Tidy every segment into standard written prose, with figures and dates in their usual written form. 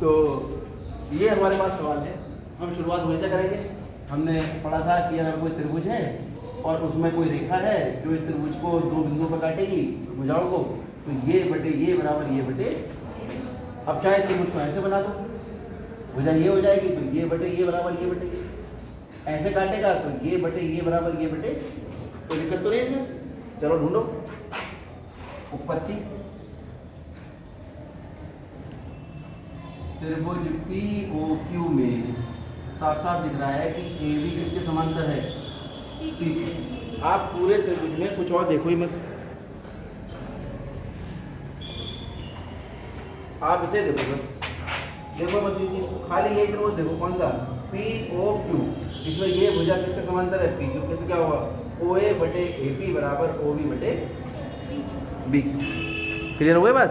तो ये हमारे पास सवाल है। हम शुरुआत वहीं से करेंगे। हमने पढ़ा था कि अगर कोई त्रिभुज है और उसमें कोई रेखा है जो इस त्रिभुज को दो बिंदुओं पर काटेगी भुजाओं को, तो ये बटे ये बराबर ये बटे, अब चाहे त्रिभुज को ऐसे बना दो, भुजा ये हो जाएगी तो ये बटे ये बराबर ये बटे ये, ऐसे काटेगा तो ये बटे ये बराबर ये बटे, कोई दिक्कत तो नहीं इसमें। चलो ढूंढो उत्पत्ति। त्रिभुज POQ में साफ साफ दिख रहा है कि AB किसके समांतर है, P के। आप पूरे त्रिभुज में कुछ और देखो ही मत, आप इसे देखो बस, देखो मत दीजिए, खाली ये त्रिभुज देखो कौन सा POQ, इसमें ये भुजा किसके समांतर है, PQ के। तो क्या होगा OA बटे AP बराबर OB बटे B। क्लियर हो गई बात।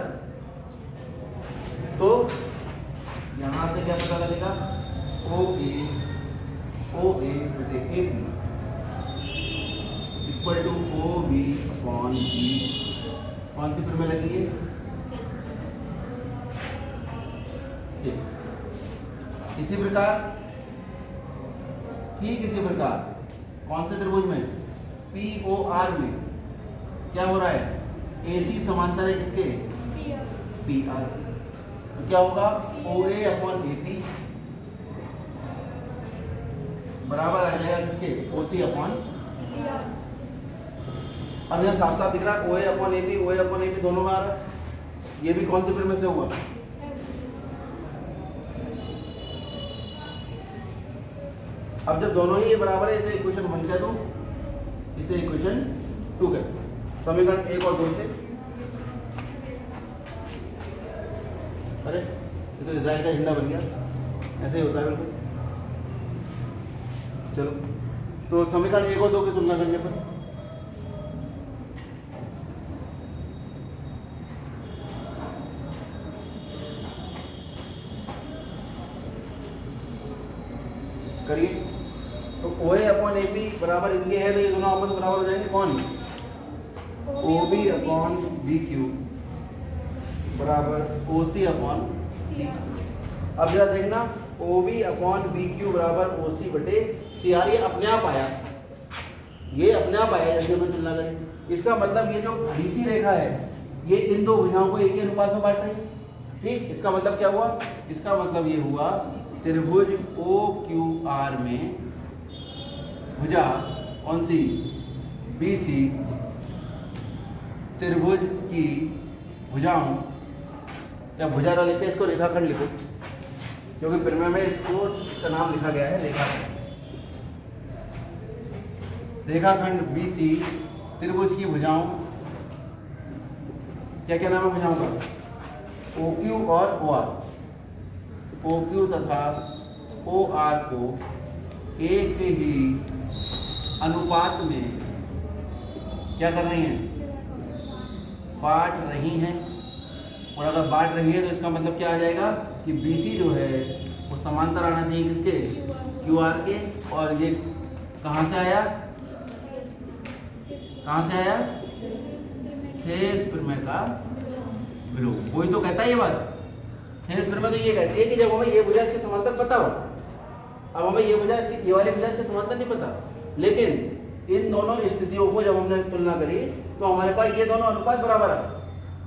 तो यहाँ से क्या पता लगेगा, OA बटे AP equal to OB upon B। कौन सी प्रमेय लगी है, इसी प्रकार ठीक इसी प्रकार कौन से त्रिभुज में, POR में क्या हो रहा है, AC समांतर है किसके, PR। तो क्या होगा OA अपॉन AP बराबर आ जाएगा किसके, OC अपॉन। अब यहाँ साफ साफ दिख रहा है OA अपॉन AP दोनों में आ रहा है। ये भी कौन से प्रमेय से हुआ, अब जब दोनों ही ये बराबर है इसे इक्वेशन 1 कह दो, इसे इक्वेशन 2 कह दो, समीकरण 1 और 2 से। अरे ये तो इजराइल का झंडा बन गया, ऐसे ही होता है बिल्कुल। चलो तो समीकरण 1 और 2 की तुलना करने पर करिए। तो OA अपॉन AP बराबर इनके है तो ये दोनों आपस में बराबर हो जाएंगे, कौन, OB अपॉन BQ बराबर OC अपॉन C। अब जरा देखना OB अपॉन BQ बराबर OC बटे CR, ये अपने आप आया, ये अपने आप आया जैसे मैं तुलना करें। इसका मतलब ये जो BC रेखा है ये इन दो भुजाओं को एक ही अनुपात में बांट रही है। ठीक, इसका मतलब क्या हुआ, इसका मतलब ये हुआ त्रिभुज OQR में भुजा कौन सी, BC, त्रिभुज की भुजाओं, या भुजा ना लिखते इसको रेखाखंड लिखो, क्योंकि प्रमेय में इसको इसका नाम लिखा गया है रेखाखंड। रेखाखंड BC त्रिभुज की भुजाओं, क्या क्या नाम है भुजाओं का, OQ और OR। OQ तथा OR को एक ही अनुपात में क्या कर रही हैं, बांट रही हैं। और अगर बांट रही है तो इसका मतलब क्या आ जाएगा कि BC जो है वो समांतर आना चाहिए किसके, QR के। और ये कहाँ से आया, कहाँ से आया, थेल्स प्रमेय का विलोम। वही तो कहता है ये बात, थेल्स प्रमेय तो ये कहती है कि जब हमें ये भुजा इसके समांतर पता हो, अब हमें ये भुजा इसकी, ये वाली भुजा इसके समांतर नहीं पता, लेकिन इन दोनों स्थितियों को जब हमने तुलना करी तो हमारे पास ये दोनों अनुपात बराबर है।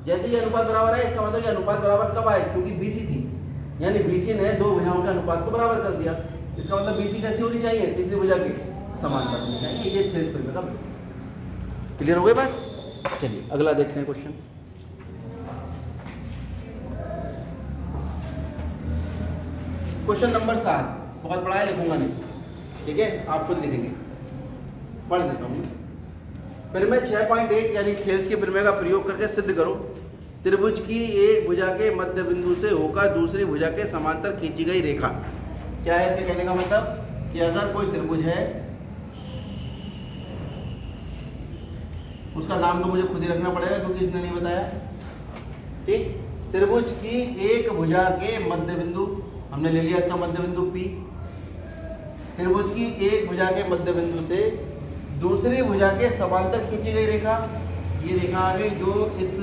जैसे ये अनुपात बराबर है इसका मतलब ये अनुपात बराबर कब आए, क्योंकि BC थी, यानी BC ने दो भुजाओं के अनुपात को बराबर कर दिया। इसका मतलब BC कैसी होनी चाहिए, तीसरी भुजा की समांतर होनी चाहिए। ये थेल्स प्रमेय का। क्लियर हो गई बात। चलिए अगला देखते हैं क्वेश्चन। क्वेश्चन नंबर 7, बहुत बड़ा है, लिखूंगा नहीं, ठीक है, आप खुद लिखेंगे, पढ़ देता हूँ। प्रमेय 6.1 यानी थेल्स के प्रमेय का प्रयोग करके सिद्ध करो, त्रिभुज की एक भुजा के मध्य बिंदु से होकर दूसरी भुजा के समांतर खींची गई रेखा। क्या है इसके कहने का मतलब कि अगर कोई त्रिभुज है, उसका नाम तो मुझे खुद ही रखना पड़ेगा क्योंकि इसने नहीं बताया। ठीक, त्रिभुज की एक भुजा के मध्य बिंदु, हमने ले लिया इसका मध्य बिंदु P। त्रिभुज की एक भुजा के मध्य बिंदु से दूसरी भुजा के समांतर खींची गई रेखा, ये रेखा आ गई जो इस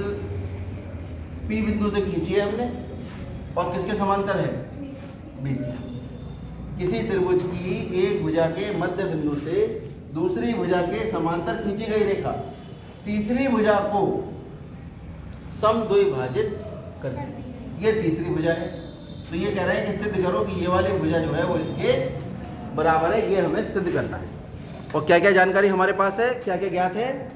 P बिंदु से खींची है हमने, और किसके समांतर है? BC। किसी त्रिभुज की एक भुजा के मध्य बिंदु से दूसरी भुजा के समांतर खींची गई रेखा तीसरी भुजा को समद्विभाजित करती है। ये तीसरी भुजा है। तो ये कह रहे हैं कि सिद्ध करो कि ये वाली भुजा जो है वो इसके बराबर है। ये हमें सिद्ध करना है। और क्या क्या जानकारी हमारे पास है, क्या क्या ज्ञात है?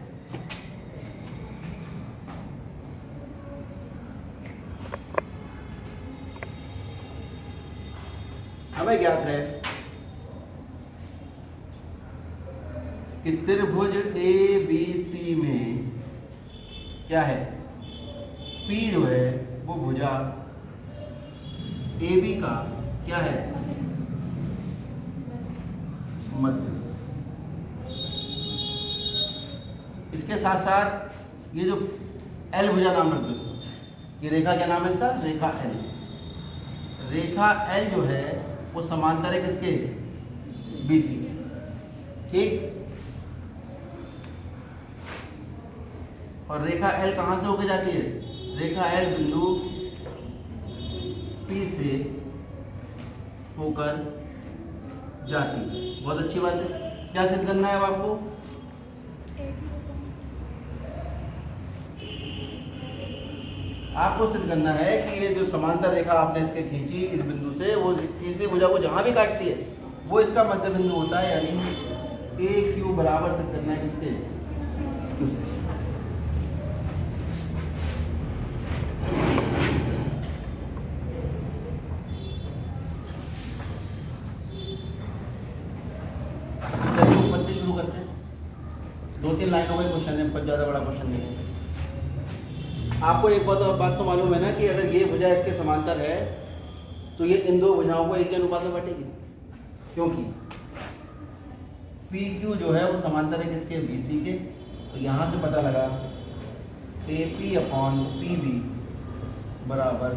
हमें ज्ञात है कि त्रिभुज ABC में क्या है, P जो है वो भुजा AB का क्या है, मध्य। इसके साथ साथ ये जो L भुजा नाम रख दो इसको, ये रेखा क्या नाम है इसका, रेखा L। रेखा L जो है वो समांतर है किसके, BC। ठीक। और रेखा L कहाँ से होकर जाती है, रेखा L बिंदु P से होकर जाती है। बहुत अच्छी बात है। क्या सिद्ध करना है अब आपको, आपको सिद्ध करना है कि ये जो समांतर रेखा आपने इसके खींची इस बिंदु से, वो तीसरी भुजा को जहां भी काटती है वो इसका मध्य बिंदु होता है। यानी AQ बराबर सिद्ध करना है किसके, Q से। चलिए उत्पत्ति शुरू करते हैं। 2-3 लाइनों का क्वेश्चन है, बहुत ज्यादा बड़ा क्वेश्चन नहीं है। आपको एक बात तो मालूम है ना कि अगर ये भुजा इसके समांतर है तो ये इन दो भुजाओं को एक के अनुपात में बांटेगी, क्योंकि PQ जो है वो समांतर है किसके, BC के। तो यहाँ से पता लगा AP/PB बराबर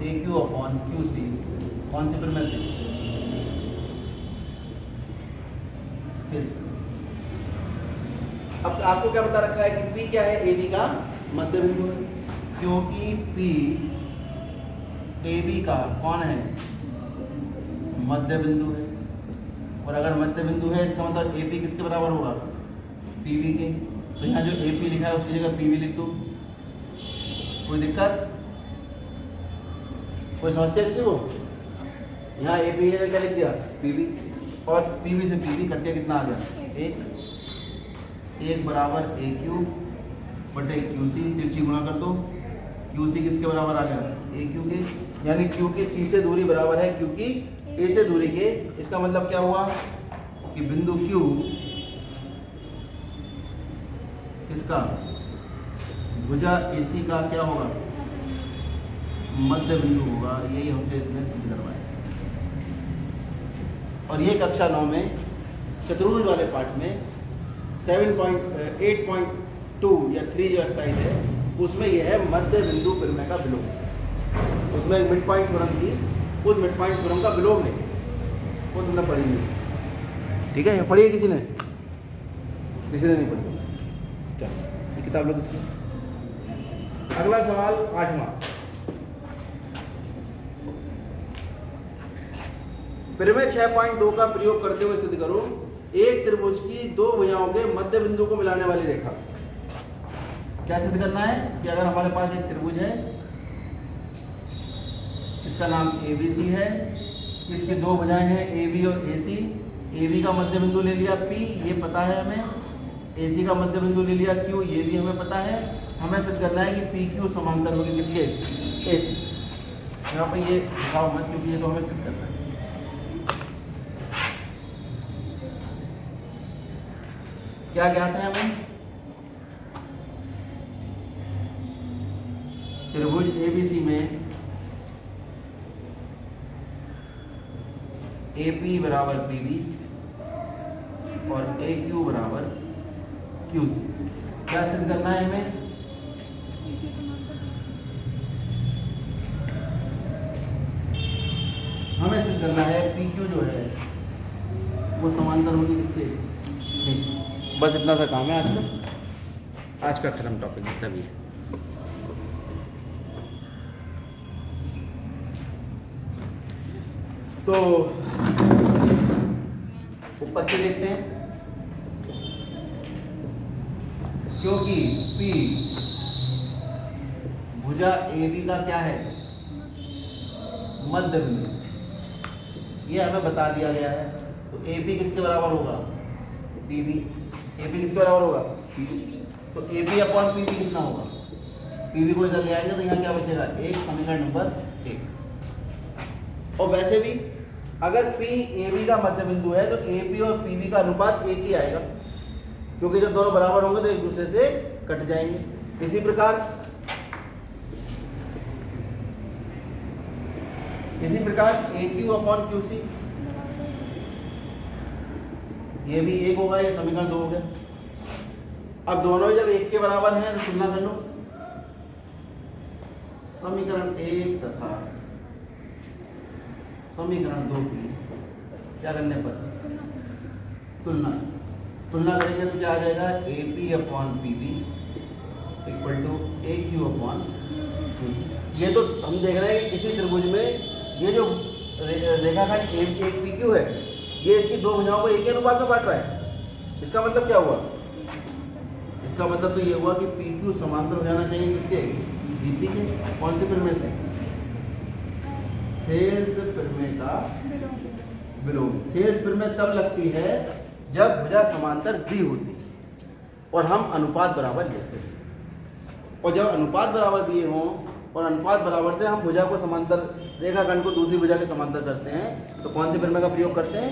AQ/QC। कौन सी प्रीमिस है, अब आपको क्या बता रखा है कि P क्या है, AB का मध्य बिंदु है, क्योंकि P AB का कौन है, मध्य बिंदु है। और अगर मध्य बिंदु है इसका मतलब AP किसके बराबर होगा, PB के। तो यहाँ जो AP लिखा है उसकी जगह PB लिख दो। कोई दिक्कत, कोई समस्या किसी को? यहाँ AP है, क्या लिख दिया, PB। और PB से PB कट के कितना आ गया, 1 बराबर AQ बटे QC। तिरछी गुणा कर दो, QC किसके बराबर आ गया, AQ के। यानी Q की C से दूरी बराबर है Q की A से दूरी के। इसका मतलब क्या हुआ कि बिंदु Q इसका भुजा AC का क्या होगा, मध्य बिंदु होगा। यही हमसे इसने सिद्ध करवाया। और ये कक्षा 9 में चतुर्भुज वाले पार्ट में 8.2 या 3 जो एक्सरसाइज है उसमें यह है मध्य बिंदु परिमेय का विलोम। उसमें मिड पॉइंट थ्योरम थी, उस मिड पॉइंट थ्योरम का विलोम है, वो तुमने पढ़ी नहीं। ठीक है, पढ़ी है किसी ने, किसी ने नहीं पढ़ी। चलो ये किताब लो किसकी। अगला सवाल 8वां। परिमेय 6.2 का प्रयोग करते हुए सिद्ध करो एक त्रिभुज की दो भुजाओं के मध्य बिंदु को मिलाने वाली रेखा। क्या सिद्ध करना है कि अगर हमारे पास एक त्रिभुज है, इसका नाम ABC है, इसकी दो भुजाएं हैं AB और AC। AB का मध्य बिंदु ले लिया P, ये पता है हमें। AC का मध्य बिंदु ले लिया Q, ये भी हमें पता है। हमें सिद्ध करना है कि PQ समांतर होगी किसके, AC। यहाँ पर ये दिखाओ मत, क्योंकि ये तो हमें सिद्ध करना है। क्या ज्ञात है हमें, त्रिभुज ABC में AP बराबर PB और AQ बराबर QC। क्या सिद्ध करना है हमें, हमें सिद्ध करना है PQ जो है वो समांतर होगी किसके, बस इतना सा काम है आज का खत्म टॉपिक जितना भी है। तो ऊपर से देखते हैं, क्योंकि P भुजा AB का क्या है, मध्य बिंदु, ये हमें बता दिया गया है। तो AP किसके बराबर होगा, PB। AP किसके बराबर होगा, PB। तो AB अपॉन PB कितना होगा, PB को इधर ले आएंगे तो यहाँ क्या बचेगा, एक, समीकरण नंबर 1। और वैसे भी अगर P AB का मध्य बिंदु है तो AP और PB का अनुपात एक ही आएगा, क्योंकि जब दोनों बराबर होंगे तो एक दूसरे से कट जाएंगे। इसी प्रकार AQ अपॉन QC, ये भी एक होगा, ये समीकरण 2 हो गया। अब दोनों जब एक के बराबर हैं तो तुलना कर लो, समीकरण 1 तथा समीकरण 2 की क्या करने पर तुलना करेंगे तो क्या आ जाएगा, AP upon PB equal to AQ upon QC। ये तो हम देख रहे हैं कि किसी त्रिभुज में ये जो रेखाखंड एक PQ है, ये इसकी दो भुजाओं को एक ही अनुपात में बांट रहा है। इसका मतलब क्या हुआ, इसका मतलब तो ये हुआ कि PQ समांतर हो जाना चाहिए किसके, BC के। कौन सी प्रमेय से, थेल्स प्रमेय का विलोम। थेल्स प्रमेय तब लगती है जब भुजा समांतर दी होती है और हम अनुपात बराबर लेते हैं। और जब अनुपात बराबर दिए हों और अनुपात बराबर से हम भुजा को समांतर, रेखाखंड को दूसरी भुजा के समांतर करते हैं, तो कौन से प्रमेय का प्रयोग करते हैं,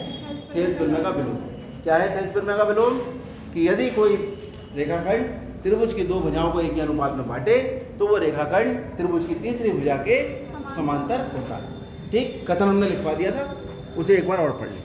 थेल्स प्रमेय का विलोम। क्या है थेल्स प्रमेय का विलोम, कि यदि कोई रेखाखंड त्रिभुज की दो भुजाओं को एक ही अनुपात में बांटे तो वो रेखाखंड त्रिभुज की तीसरी भुजा के समांतर होता है। ठीक, कथन हमने लिखवा दिया था, उसे एक बार और पढ़ लें।